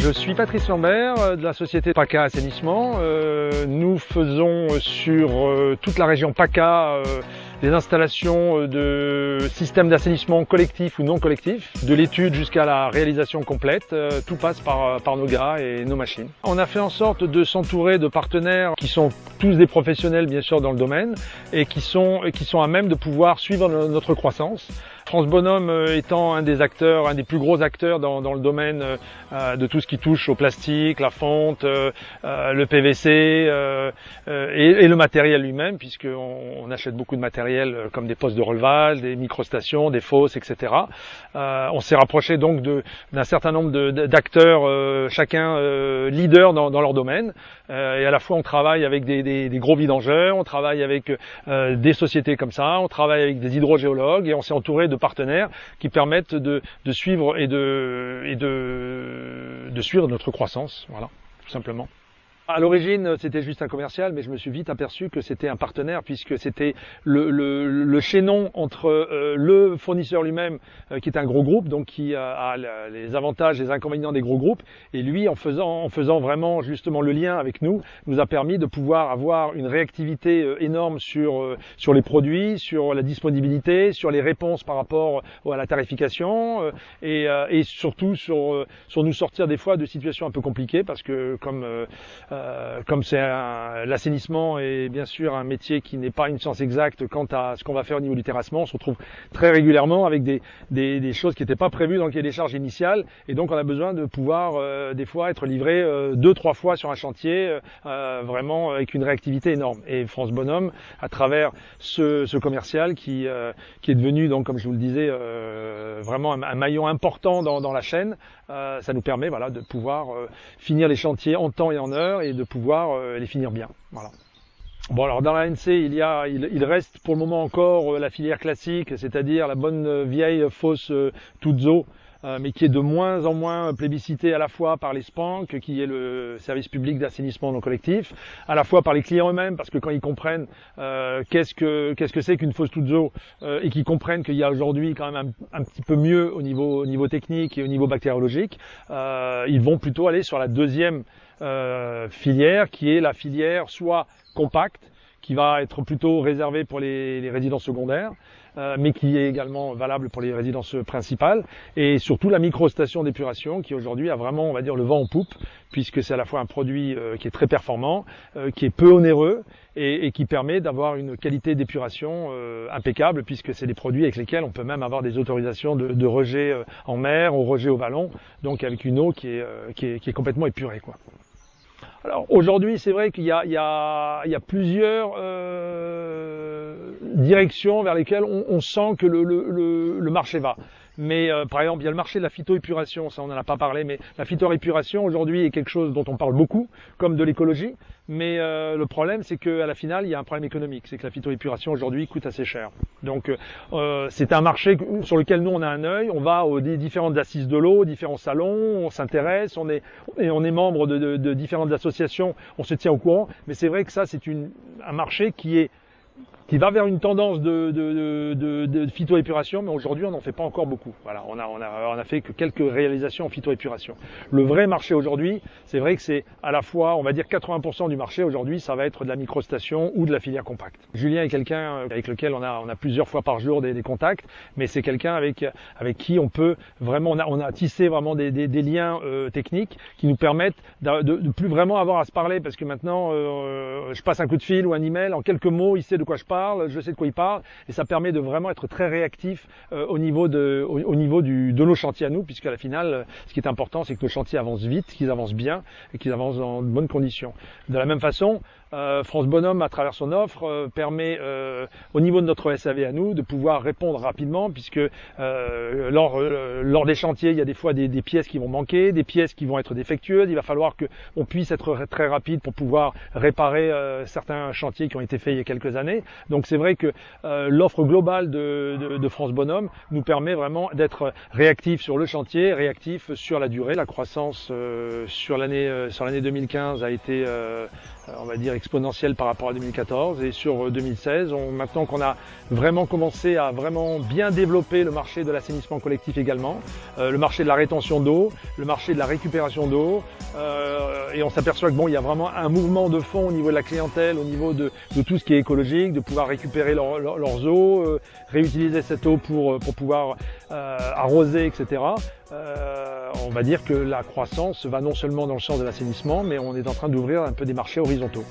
Je suis Patrice Lambert de la société PACA Assainissement. Nous faisons sur toute la région PACA des installations de systèmes d'assainissement collectifs ou non collectifs, de l'étude jusqu'à la réalisation complète. Tout passe par nos gars et nos machines. On a fait en sorte de s'entourer de partenaires qui sont tous des professionnels bien sûr dans le domaine et qui sont à même de pouvoir suivre notre croissance. France Bonhomme étant un des acteurs, un des plus gros acteurs dans le domaine de tout ce qui touche au plastique, la fonte, le PVC et le matériel lui-même, puisqu'on achète beaucoup de matériel comme des postes de relevage, des microstations, des fosses, etc. On s'est rapproché donc d'un certain nombre d'acteurs, chacun leader dans leur domaine. Et à la fois on travaille avec des gros vidangeurs, on travaille avec des sociétés comme ça, on travaille avec des hydrogéologues et on s'est entouré de partenaires qui permettent de suivre et de suivre notre croissance, voilà, tout simplement. À l'origine, c'était juste un commercial, mais je me suis vite aperçu que c'était un partenaire, puisque c'était le chaînon entre le fournisseur lui-même, qui est un gros groupe, donc qui a les avantages et les inconvénients des gros groupes, et lui, en faisant vraiment justement le lien avec nous a permis de pouvoir avoir une réactivité énorme sur les produits, sur la disponibilité, sur les réponses par rapport à la tarification, et surtout sur nous sortir des fois de situations un peu compliquées, parce que comme l'assainissement est bien sûr un métier qui n'est pas une science exacte quant à ce qu'on va faire au niveau du terrassement, on se retrouve très régulièrement avec des choses qui n'étaient pas prévues dans le cahier des charges initial, et donc on a besoin de pouvoir des fois être livré 2-3 fois sur un chantier, vraiment avec une réactivité énorme. Et France Bonhomme, à travers ce commercial qui est devenu, donc comme je vous le disais, vraiment un maillon important dans la chaîne, ça nous permet voilà, de pouvoir finir les chantiers en temps et en heure et de pouvoir les finir bien. Voilà. Bon, alors dans l'ANC, il reste pour le moment encore la filière classique, c'est-à-dire la bonne vieille fosse Tuzo, mais qui est de moins en moins plébiscitée à la fois par les SPANC, qui est le service public d'assainissement non collectif, à la fois par les clients eux-mêmes, parce que quand ils comprennent qu'est-ce que c'est qu'une fosse Tuzo, et qu'ils comprennent qu'il y a aujourd'hui quand même un petit peu mieux au niveau technique et au niveau bactériologique, ils vont plutôt aller sur la deuxième filière, qui est la filière soit compacte, qui va être plutôt réservée pour les résidences secondaires, mais qui est également valable pour les résidences principales, et surtout la microstation d'épuration qui aujourd'hui a vraiment, on va dire, le vent en poupe, puisque c'est à la fois un produit qui est très performant, qui est peu onéreux, et qui permet d'avoir une qualité d'épuration impeccable, puisque c'est des produits avec lesquels on peut même avoir des autorisations de rejet en mer ou rejet au vallon, donc avec une eau qui est complètement épurée, quoi. Alors aujourd'hui, c'est vrai qu'il y a plusieurs directions vers lesquelles on sent que le marché va. Mais par exemple, il y a le marché de la phytoépuration, ça on n'en a pas parlé, mais la phytoépuration aujourd'hui est quelque chose dont on parle beaucoup, comme de l'écologie. Mais le problème, c'est qu'à la finale, il y a un problème économique, c'est que la phytoépuration aujourd'hui coûte assez cher. Donc c'est un marché sur lequel nous on a un œil, on va aux différentes assises de l'eau, différents salons, on s'intéresse, on est membre de différentes associations, on se tient au courant. Mais c'est vrai que ça, c'est un marché qui va vers une tendance de phytoépuration, mais aujourd'hui on n'en fait pas encore beaucoup. Voilà, on a fait que quelques réalisations en phytoépuration. Le vrai marché aujourd'hui, c'est vrai que c'est à la fois, on va dire 80% du marché aujourd'hui, ça va être de la microstation ou de la filière compacte. Julien est quelqu'un avec lequel on a plusieurs fois par jour des contacts, mais c'est quelqu'un avec qui on peut vraiment, on a tissé vraiment des liens techniques qui nous permettent de plus vraiment avoir à se parler, parce que maintenant je passe un coup de fil ou un email, en quelques mots il sait de quoi je parle, je sais de quoi il parle, et ça permet de vraiment être très réactif au niveau de nos chantiers à nous, puisqu'à la finale, ce qui est important, c'est que nos chantiers avancent vite, qu'ils avancent bien et qu'ils avancent dans de bonnes conditions. De la même façon, France Bonhomme, à travers son offre, permet au niveau de notre SAV à nous de pouvoir répondre rapidement, puisque lors des chantiers, il y a des fois des pièces qui vont manquer, des pièces qui vont être défectueuses. Il va falloir qu'on puisse être très rapide pour pouvoir réparer certains chantiers qui ont été faits il y a quelques années. Donc c'est vrai que l'offre globale de France Bonhomme nous permet vraiment d'être réactif sur le chantier, réactif sur la durée. La croissance sur l'année 2015 a été on va dire exponentielle par rapport à 2014. Et sur 2016, maintenant qu'on a vraiment commencé à vraiment bien développer le marché de l'assainissement collectif également, le marché de la rétention d'eau, le marché de la récupération d'eau, et on s'aperçoit que bon, il y a vraiment un mouvement de fond au niveau de la clientèle, au niveau de tout ce qui est écologique, de pouvoir récupérer leurs eaux, réutiliser cette eau pour pouvoir arroser, etc. On va dire que la croissance va non seulement dans le sens de l'assainissement, mais on est en train d'ouvrir un peu des marchés horizontaux.